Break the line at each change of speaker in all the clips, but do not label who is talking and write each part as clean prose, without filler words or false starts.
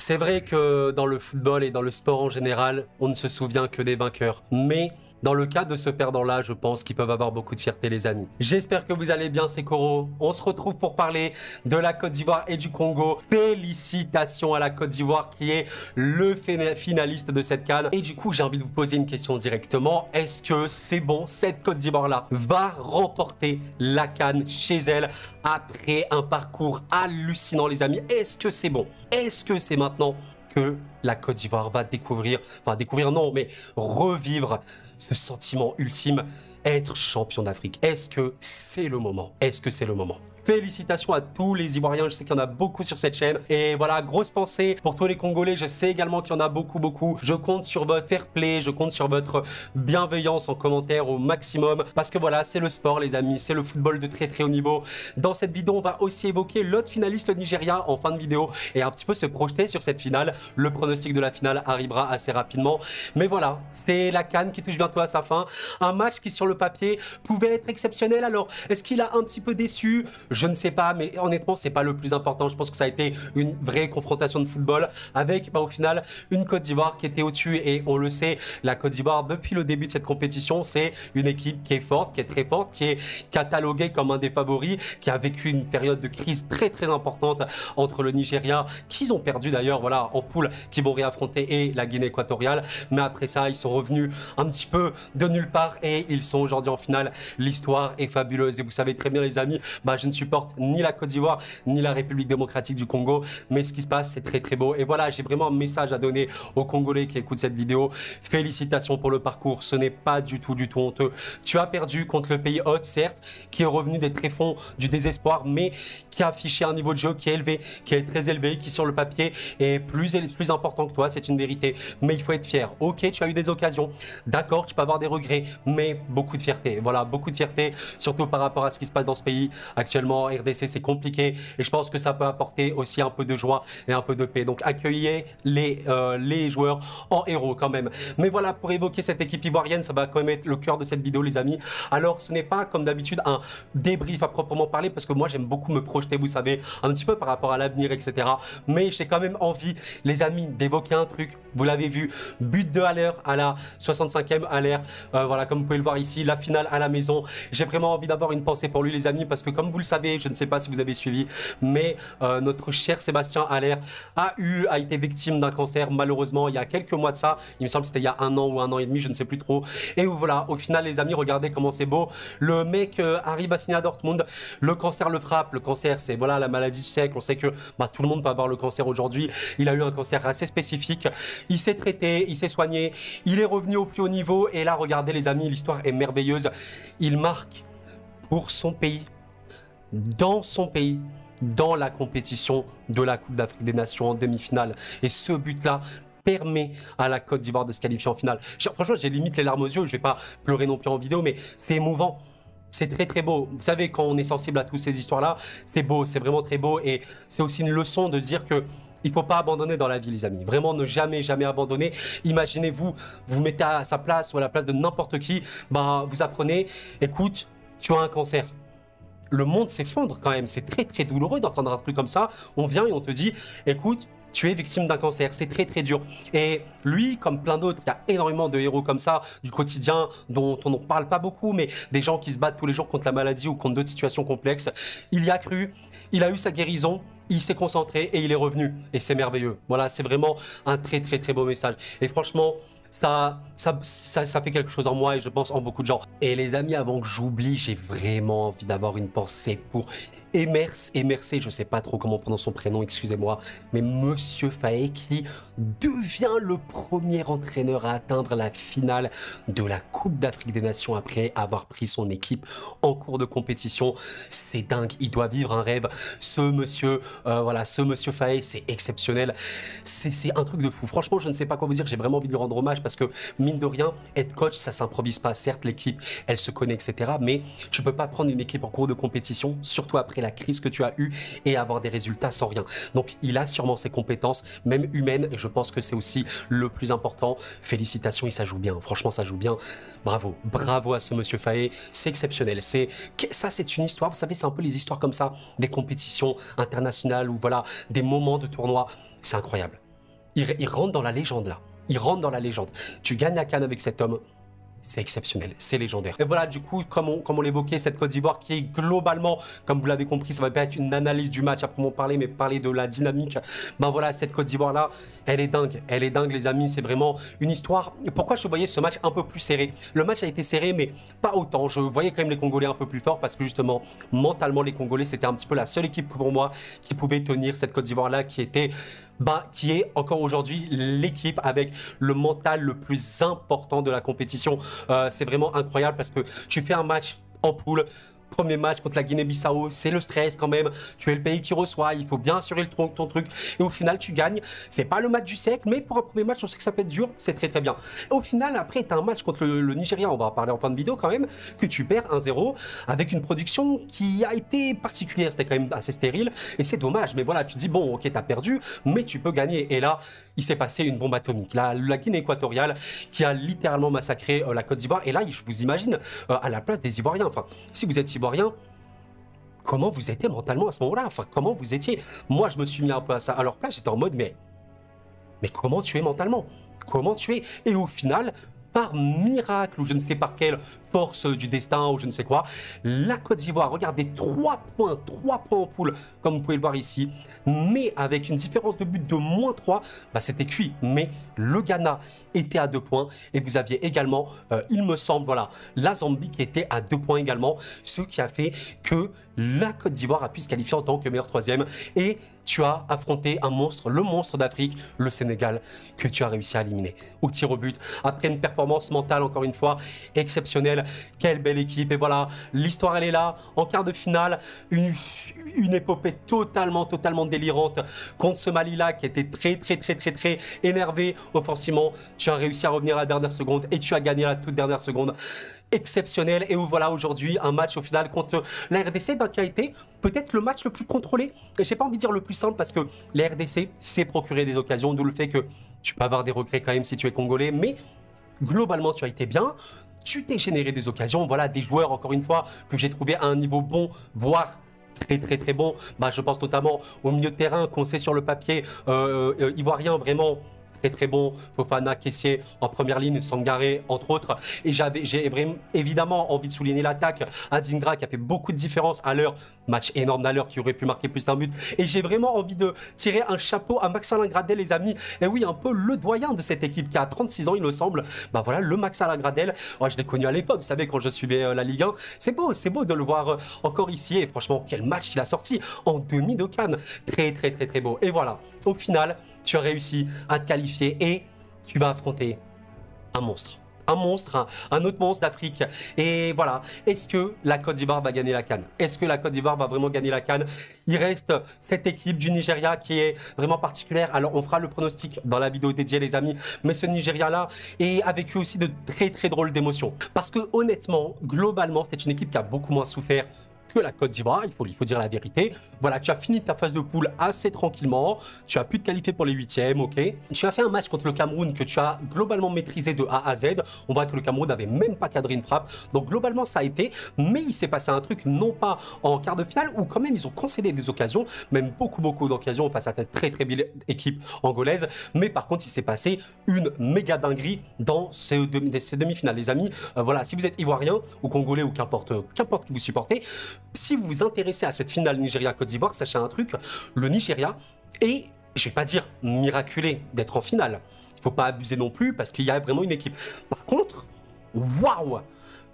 C'est vrai que dans le football et dans le sport en général, on ne se souvient que des vainqueurs. Mais dans le cas de ce perdant-là, je pense qu'ils peuvent avoir beaucoup de fierté, les amis. J'espère que vous allez bien, c'est Koro. On se retrouve pour parler de la Côte d'Ivoire et du Congo. Félicitations à la Côte d'Ivoire qui est le finaliste de cette CAN. Et du coup, j'ai envie de vous poser une question directement. Est-ce que c'est bon, cette Côte d'Ivoire-là va remporter la CAN chez elle après un parcours hallucinant, les amis? Est-ce que c'est bon? Est-ce que c'est maintenant que la Côte d'Ivoire va découvrir, enfin découvrir non, mais revivre ce sentiment ultime, être champion d'Afrique? Est-ce que c'est le moment? Est-ce que c'est le moment? Félicitations à tous les Ivoiriens, je sais qu'il y en a beaucoup sur cette chaîne. Et voilà, grosse pensée pour tous les Congolais, je sais également qu'il y en a beaucoup. Je compte sur votre fair play, je compte sur votre bienveillance en commentaire au maximum. Parce que voilà, c'est le sport les amis, c'est le football de très haut niveau. Dans cette vidéo, on va aussi évoquer l'autre finaliste, le Nigeria, en fin de vidéo. Et un petit peu se projeter sur cette finale. Le pronostic de la finale arrivera assez rapidement. Mais voilà, c'est la CAN qui touche bientôt à sa fin. Un match qui sur le papier pouvait être exceptionnel. Alors, est-ce qu'il a un petit peu déçu? Je ne sais pas, mais honnêtement, c'est pas le plus important. Je pense que ça a été une vraie confrontation de football avec, au final, une Côte d'Ivoire qui était au-dessus. Et on le sait, la Côte d'Ivoire, depuis le début de cette compétition, c'est une équipe qui est forte, qui est très forte, qui est cataloguée comme un des favoris, qui a vécu une période de crise très importante entre le Nigeria, qu'ils ont perdu d'ailleurs, voilà, en poule, qui vont réaffronter, et la Guinée équatoriale. Mais après ça, ils sont revenus un petit peu de nulle part et ils sont aujourd'hui en finale. L'histoire est fabuleuse et vous savez très bien, les amis, je ne supporte ni la Côte d'Ivoire ni la République démocratique du Congo, mais ce qui se passe, c'est très beau. Et voilà, j'ai vraiment un message à donner aux Congolais qui écoutent cette vidéo. Félicitations pour le parcours, ce n'est pas du tout honteux. Tu as perdu contre le pays hôte, certes, qui est revenu des tréfonds du désespoir, mais qui a affiché un niveau de jeu qui est élevé, qui est très élevé, qui sur le papier est plus important que toi, c'est une vérité. Mais il faut être fier. Ok, tu as eu des occasions, d'accord, tu peux avoir des regrets, mais beaucoup de fierté. Voilà, beaucoup de fierté, surtout par rapport à ce qui se passe dans ce pays actuellement. RDC, c'est compliqué et je pense que ça peut apporter aussi un peu de joie et un peu de paix. Donc accueillez les joueurs en héros quand même. Mais voilà, pour évoquer cette équipe ivoirienne, ça va quand même être le cœur de cette vidéo, les amis. Alors ce n'est pas comme d'habitude un débrief à proprement parler, parce que moi j'aime beaucoup me projeter, vous savez, un petit peu par rapport à l'avenir, etc. Mais j'ai quand même envie, les amis, d'évoquer un truc. Vous l'avez vu, but de Haller à la 65e, Haller, voilà, comme vous pouvez le voir ici, la finale à la maison. J'ai vraiment envie d'avoir une pensée pour lui, les amis, parce que comme vous le savez, je ne sais pas si vous avez suivi, mais notre cher Sébastien Haller a été victime d'un cancer, malheureusement, il y a quelques mois de ça. Il me semble que c'était il y a 1 an ou 1 an et demi, je ne sais plus trop. Et voilà, au final, les amis, regardez comment c'est beau. Le mec arrive à signer à Dortmund, le cancer le frappe. Le cancer, c'est voilà la maladie du siècle. On sait que tout le monde peut avoir le cancer aujourd'hui. Il a eu un cancer assez spécifique. Il s'est traité, il s'est soigné, il est revenu au plus haut niveau. Et là, regardez les amis, l'histoire est merveilleuse. Il marque pour son pays, dans son pays, dans la compétition de la Coupe d'Afrique des Nations en demi-finale. Et ce but-là permet à la Côte d'Ivoire de se qualifier en finale. Franchement, j'ai limite les larmes aux yeux, je ne vais pas pleurer non plus en vidéo, mais c'est émouvant. C'est très beau. Vous savez, quand on est sensible à toutes ces histoires-là, c'est beau, c'est vraiment très beau. Et c'est aussi une leçon de dire que il ne faut pas abandonner dans la vie, les amis. Vraiment, ne jamais abandonner. Imaginez-vous, vous mettez à sa place ou à la place de n'importe qui, vous apprenez, écoute, tu as un cancer. Le monde s'effondre quand même, c'est très douloureux d'entendre un truc comme ça. On vient et on te dit, écoute, tu es victime d'un cancer, c'est très dur. Et lui, comme plein d'autres, il y a énormément de héros comme ça, du quotidien, dont on n'en parle pas beaucoup, mais des gens qui se battent tous les jours contre la maladie ou contre d'autres situations complexes. Il y a cru, il a eu sa guérison, il s'est concentré et il est revenu. Et c'est merveilleux. Voilà, c'est vraiment un très beau message. Et franchement, ça fait quelque chose en moi et je pense en beaucoup de gens. Et les amis, avant que j'oublie, j'ai vraiment envie d'avoir une pensée pour Emers, je sais pas trop comment prononcer son prénom, excusez-moi, mais Monsieur Faé qui devient le premier entraîneur à atteindre la finale de la Coupe d'Afrique des Nations après avoir pris son équipe en cours de compétition. C'est dingue, il doit vivre un rêve. Ce monsieur, ce Monsieur Faé, c'est exceptionnel. C'est un truc de fou. Franchement, je ne sais pas quoi vous dire, j'ai vraiment envie de lui rendre hommage parce que, mine de rien, être coach, ça s'improvise pas. Certes, l'équipe, elle se connaît, etc. Mais tu peux pas prendre une équipe en cours de compétition, surtout après la crise que tu as eue, et avoir des résultats sans rien. Donc, il a sûrement ses compétences, même humaines, et je pense que c'est aussi le plus important. Félicitations, ça joue bien. Franchement, ça joue bien. Bravo. Bravo à ce Monsieur Faé. C'est exceptionnel. Ça, c'est une histoire. Vous savez, c'est un peu les histoires comme ça, des compétitions internationales ou voilà, des moments de tournoi. C'est incroyable. il rentre dans la légende là. Il rentre dans la légende. Tu gagnes la CAN avec cet homme. C'est exceptionnel, c'est légendaire. Et voilà, du coup, comme on l'évoquait, cette Côte d'Ivoire qui est globalement, comme vous l'avez compris, ça va pas être une analyse du match à proprement parler, mais parler de la dynamique. Ben voilà, cette Côte d'Ivoire-là, elle est dingue, les amis. C'est vraiment une histoire. Pourquoi je voyais ce match un peu plus serré? Le match a été serré, mais pas autant. Je voyais quand même les Congolais un peu plus forts parce que justement, mentalement, les Congolais, c'était un petit peu la seule équipe pour moi qui pouvait tenir cette Côte d'Ivoire-là qui était... qui est encore aujourd'hui l'équipe avec le mental le plus important de la compétition. C'est vraiment incroyable parce que tu fais un match en poule. Premier match contre la Guinée-Bissau, c'est le stress quand même. Tu es le pays qui reçoit, il faut bien assurer ton truc. Et au final, tu gagnes. C'est pas le match du siècle, mais pour un premier match, on sait que ça peut être dur. C'est très bien. Et au final, après, tu as un match contre le Nigeria, on va en parler en fin de vidéo quand même, que tu perds 1-0 avec une production qui a été particulière. C'était quand même assez stérile et c'est dommage. Mais voilà, tu te dis, bon, ok, tu as perdu, mais tu peux gagner. Et là, il s'est passé une bombe atomique. La Guinée équatoriale qui a littéralement massacré la Côte d'Ivoire. Et là, je vous imagine à la place des Ivoiriens. Enfin, si vous êtes Ivoirien, comment vous étiez mentalement à ce moment-là? Enfin, comment vous étiez? Moi, je me suis mis un peu à leur place. J'étais en mode, mais comment tu es mentalement? Comment tu es? Et au final, par miracle ou je ne sais par quelle force du destin ou je ne sais quoi, la Côte d'Ivoire, regardez, 3 points en poule, comme vous pouvez le voir ici, mais avec une différence de but de -3, bah c'était cuit. Mais le Ghana était à 2 points et vous aviez également, il me semble, voilà, la Zambie qui était à 2 points également, ce qui a fait que la Côte d'Ivoire a pu se qualifier en tant que meilleur troisième et tu as affronté un monstre, le monstre d'Afrique, le Sénégal, que tu as réussi à éliminer au tir au but. Après une performance mentale, encore une fois, exceptionnelle. Quelle belle équipe. Et voilà, l'histoire, elle est là. En quart de finale, une épopée totalement délirante contre ce Mali-là qui était très énervé offensivement. Tu as réussi à revenir à la dernière seconde et tu as gagné à la toute dernière seconde. Exceptionnel. Et voilà, aujourd'hui, un match au final contre la RDC qui a été peut-être le match le plus contrôlé. Et j'ai pas envie de dire le plus simple parce que la RDC s'est procuré des occasions, d'où le fait que tu peux avoir des regrets quand même si tu es congolais. Mais globalement, tu as été bien. Tu t'es généré des occasions. Voilà, des joueurs, encore une fois, que j'ai trouvé à un niveau bon, voire très bon. Bah, je pense notamment au milieu de terrain qu'on sait sur le papier ivoirien, vraiment très bon. Fofana, Kessié en première ligne, Sangaré entre autres. Et j'ai évidemment envie de souligner l'attaque. Adingra qui a fait beaucoup de différence à l'heure. Match énorme d'Alleur qui aurait pu marquer plus d'un but. Et j'ai vraiment envie de tirer un chapeau à Max-Alain Gradel, les amis. Et oui, un peu le doyen de cette équipe qui a 36 ans, il me semble. Bah voilà, le Max-Alain Gradel. Oh, je l'ai connu à l'époque, vous savez, quand je suivais la Ligue 1. C'est beau de le voir encore ici. Et franchement, quel match il a sorti en demi de CAN. Très beau. Et voilà, au final, tu as réussi à te qualifier et tu vas affronter un monstre. Un autre monstre d'Afrique. Et voilà, est-ce que la Côte d'Ivoire va gagner la CAN? Est-ce que la Côte d'Ivoire va vraiment gagner la CAN? Il reste cette équipe du Nigeria qui est vraiment particulière. Alors, on fera le pronostic dans la vidéo dédiée, les amis. Mais ce Nigeria-là a vécu aussi de très drôles d'émotions. Parce que honnêtement, globalement, c'est une équipe qui a beaucoup moins souffert que la Côte d'Ivoire, il faut dire la vérité. Voilà, tu as fini ta phase de poule assez tranquillement, tu as pu te qualifier pour les huitièmes, ok. Tu as fait un match contre le Cameroun que tu as globalement maîtrisé de A à Z. On voit que le Cameroun n'avait même pas cadré une frappe, donc globalement ça a été, mais il s'est passé un truc, non pas en quart de finale, où quand même ils ont concédé des occasions, même beaucoup d'occasions face à cette très belle équipe angolaise, mais par contre il s'est passé une méga dinguerie dans ces demi-finales, les amis. Voilà, si vous êtes ivoirien ou congolais ou qu'importe qui vous supportez, si vous vous intéressez à cette finale Nigeria-Côte d'Ivoire, sachez un truc, le Nigeria est, je vais pas dire miraculé d'être en finale. Il faut pas abuser non plus parce qu'il y a vraiment une équipe. Par contre, waouh!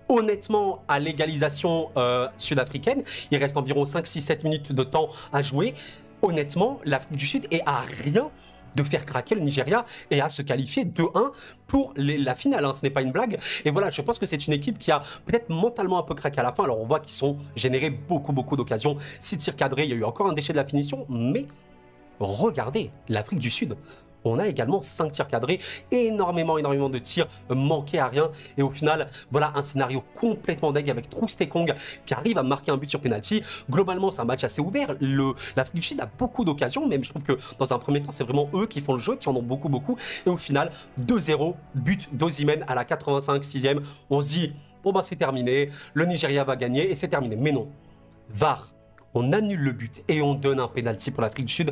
Honnêtement, à l'égalisation sud-africaine, il reste environ 5-6-7 minutes de temps à jouer. Honnêtement, l'Afrique du Sud est à rien de faire craquer le Nigeria et à se qualifier 2-1 pour la finale, hein. Ce n'est pas une blague. Et voilà, je pense que c'est une équipe qui a peut-être mentalement un peu craqué à la fin. Alors on voit qu'ils sont générés beaucoup d'occasions. 6 tirs cadrés, il y a eu encore un déchet de la finition, mais regardez l'Afrique du Sud. On a également 5 tirs cadrés, énormément de tirs manqués à rien. Et au final, voilà un scénario complètement dingue avec Troostekong qui arrive à marquer un but sur penalty. Globalement, c'est un match assez ouvert. L'Afrique du Sud a beaucoup d'occasions, même je trouve que dans un premier temps, c'est vraiment eux qui font le jeu, qui en ont beaucoup. Et au final, 2-0, but d'Osimhen à la 85e. On se dit, bon bah c'est terminé, le Nigeria va gagner et c'est terminé. Mais non, VAR. On annule le but et on donne un penalty pour l'Afrique du Sud.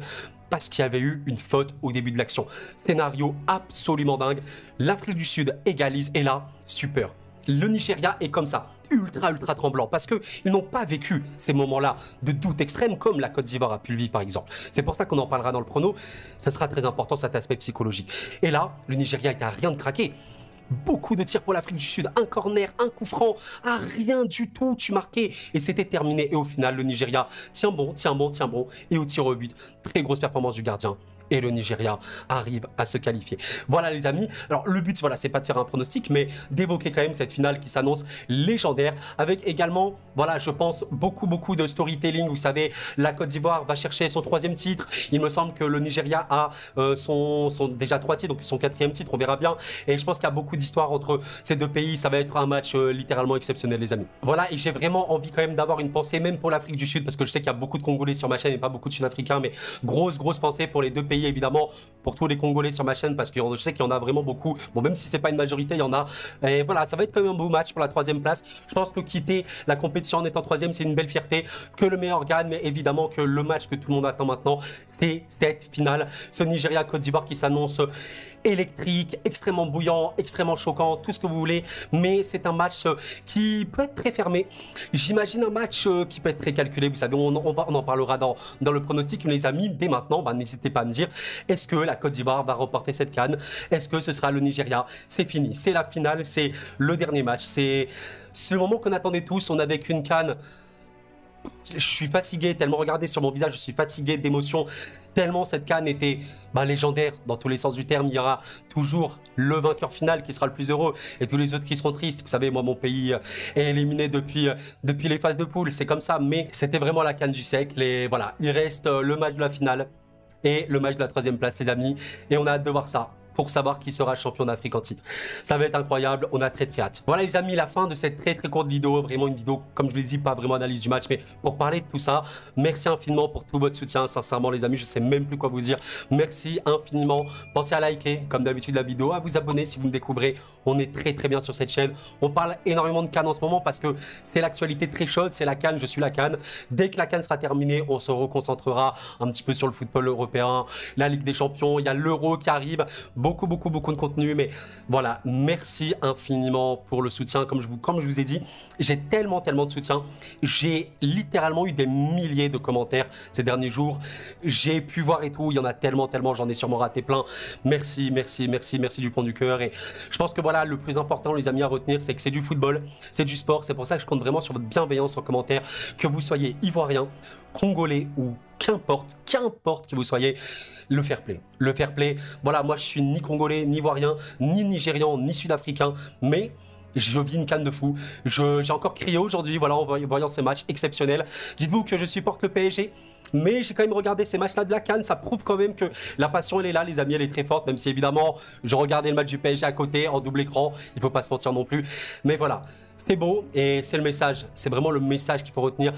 parce qu'il y avait eu une faute au début de l'action. Scénario absolument dingue. L'Afrique du Sud égalise et là, super. Le Nigeria est comme ça, ultra tremblant, parce qu'ils n'ont pas vécu ces moments-là de doute extrême comme la Côte d'Ivoire a pu le vivre par exemple. C'est pour ça qu'on en parlera dans le prono, ça sera très important cet aspect psychologique. Et là, le Nigeria était à rien de craquer. Beaucoup de tirs pour l'Afrique du Sud, un corner, un coup franc, à rien du tout, tu marquais et c'était terminé. Et au final, le Nigeria tient bon, et au tir au but, très grosse performance du gardien. Et le Nigeria arrive à se qualifier. Voilà les amis, alors le but voilà, c'est pas de faire un pronostic mais d'évoquer quand même cette finale qui s'annonce légendaire avec également, voilà je pense beaucoup de storytelling. Vous savez, la Côte d'Ivoire va chercher son 3e titre, il me semble que le Nigeria a son déjà 3 titres, donc son 4e titre, on verra bien. Et je pense qu'il y a beaucoup d'histoires entre ces deux pays, ça va être un match littéralement exceptionnel les amis. Voilà, et j'ai vraiment envie quand même d'avoir une pensée même pour l'Afrique du Sud parce que je sais qu'il y a beaucoup de Congolais sur ma chaîne et pas beaucoup de Sud-Africains, mais grosse pensée pour les deux pays évidemment, pour tous les Congolais sur ma chaîne parce que je sais qu'il y en a vraiment beaucoup. Bon, même si c'est pas une majorité, il y en a. Et voilà, ça va être quand même un beau match pour la 3e place. Je pense que quitter la compétition en étant 3e, c'est une belle fierté. Que le meilleur gagne, mais évidemment que le match que tout le monde attend maintenant, c'est cette finale. Ce Nigeria-Côte d'Ivoire qui s'annonce électrique, extrêmement bouillant, extrêmement choquant, tout ce que vous voulez, mais c'est un match qui peut être très fermé. J'imagine un match qui peut être très calculé, vous savez, on en parlera dans le pronostic, mais les amis, dès maintenant, n'hésitez pas à me dire, est-ce que la Côte d'Ivoire va remporter cette CAN? Est-ce que ce sera le Nigeria? C'est fini, c'est la finale, c'est le dernier match, c'est le moment qu'on attendait tous, on avait qu'une CAN. Je suis fatigué, tellement regardez sur mon visage, je suis fatigué d'émotion, tellement cette CAN était légendaire dans tous les sens du terme. Il y aura toujours le vainqueur final qui sera le plus heureux et tous les autres qui seront tristes. Vous savez, moi, mon pays est éliminé depuis les phases de poule, c'est comme ça, mais c'était vraiment la CAN du siècle. Et voilà, il reste le match de la finale et le match de la 3e place, les amis, et on a hâte de voir ça pour savoir qui sera champion d'Afrique en titre. Ça va être incroyable, on a très hâte. Voilà les amis, la fin de cette très courte vidéo, vraiment une vidéo, comme je l'ai dit, pas vraiment analyse du match, mais pour parler de tout ça, merci infiniment pour tout votre soutien, sincèrement les amis, je sais même plus quoi vous dire. Merci infiniment, pensez à liker, comme d'habitude la vidéo, à vous abonner si vous me découvrez, on est très bien sur cette chaîne, on parle énormément de CAN en ce moment parce que c'est l'actualité très chaude, c'est la CAN, je suis la CAN. Dès que la CAN sera terminée, on se reconcentrera un petit peu sur le football européen, la Ligue des Champions, il y a l'Euro qui arrive, beaucoup de contenu, mais voilà, merci infiniment pour le soutien. Comme je vous ai dit, j'ai tellement de soutien, j'ai littéralement eu des milliers de commentaires ces derniers jours, j'ai pu voir et tout, il y en a tellement, j'en ai sûrement raté plein. Merci du fond du cœur. Et je pense que voilà, le plus important les amis à retenir, c'est que c'est du football, c'est du sport, c'est pour ça que je compte vraiment sur votre bienveillance en commentaire, que vous soyez ivoirien, congolais ou qu'importe qui vous soyez. Le fair play, voilà, moi je suis ni congolais, ni ivoirien, ni nigérian, ni sud-africain, mais je vis une CAN de fou. J'ai encore crié aujourd'hui, voilà, en voyant ces matchs exceptionnels. Dites-vous que je supporte le PSG, mais j'ai quand même regardé ces matchs-là de la CAN, ça prouve quand même que la passion elle est là, les amis, elle est très forte, même si évidemment je regardais le match du PSG à côté en double écran, il faut pas se mentir non plus, mais voilà. C'est beau et c'est le message, c'est vraiment le message qu'il faut retenir.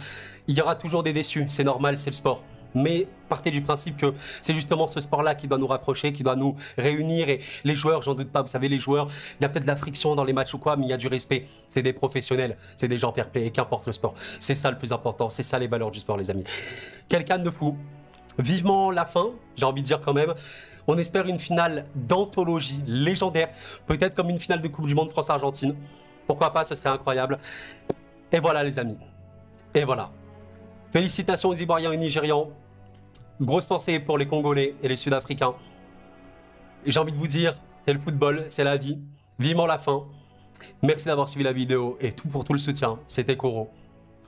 Il y aura toujours des déçus, c'est normal, c'est le sport. Mais partez du principe que c'est justement ce sport-là qui doit nous rapprocher, qui doit nous réunir. Et les joueurs, j'en doute pas, vous savez, les joueurs, il y a peut-être de la friction dans les matchs ou quoi, mais il y a du respect. C'est des professionnels, c'est des gens fair play, et qu'importe le sport. C'est ça le plus important, c'est ça les valeurs du sport, les amis. Quel CAN de fou. Vivement la fin, j'ai envie de dire quand même. On espère une finale d'anthologie légendaire, peut-être comme une finale de Coupe du Monde France-Argentine. Pourquoi pas, ce serait incroyable. Et voilà les amis, et voilà. Félicitations aux Ivoiriens et Nigérians. Grosse pensée pour les Congolais et les Sud-Africains. Et j'ai envie de vous dire, c'est le football, c'est la vie. Vivement la fin. Merci d'avoir suivi la vidéo et tout pour tout le soutien. C'était Koro.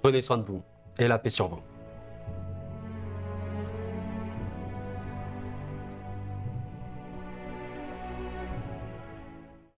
Prenez soin de vous et la paix sur vous.